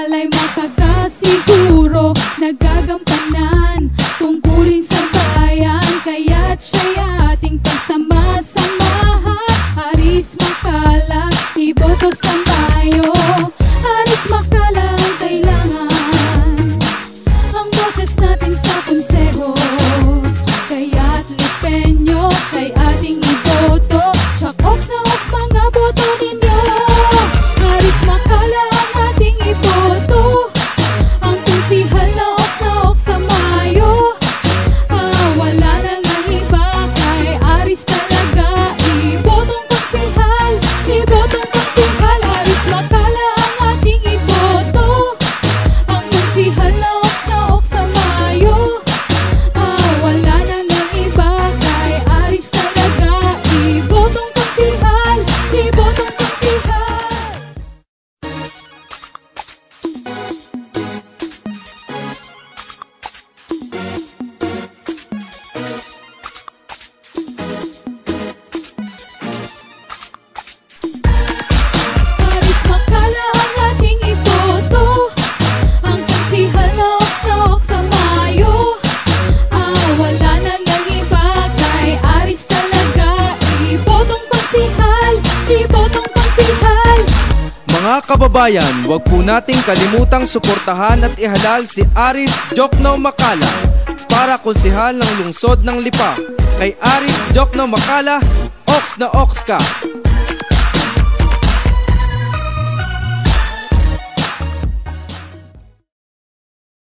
Makala'y makakasiguro, nagagampanan tungkulin sa bayan, kaya't siya'y ating pagsama-samahan. Aris Macala, iboto sa Mayo. Aris Macala ang kailangan, ang boses natin sa konseho. Kaya't Lipenyo, siya'y ating iboto. Sa Ox na Ox, mga boto ninyo. Aris Macala ang ating iboto, ang konsihal na Ox sa Mayo. Wala na nga iba, kay Aris talaga. Ibotong konsihal, ibotong konsihal. Aris Macala ang ating iboto, ang konsihal na Ox sa Mayo. Wala na nga iba, kay Aris talaga. Ibotong konsihal, ibotong konsihal. Aris Macala ang ating iboto, ang konsihal na Ox sa Mayo. Wala na ngang iba, kay Aris talaga. Ibotong konsihal, ibotong konsihal. Mga kababayan, huwag po nating kalimutang suportahan at ihalal si Aris Jokno Macala para konsihal ng lungsod ng Lipa. Kay Aris Jokno Macala, Ox na Ox ka!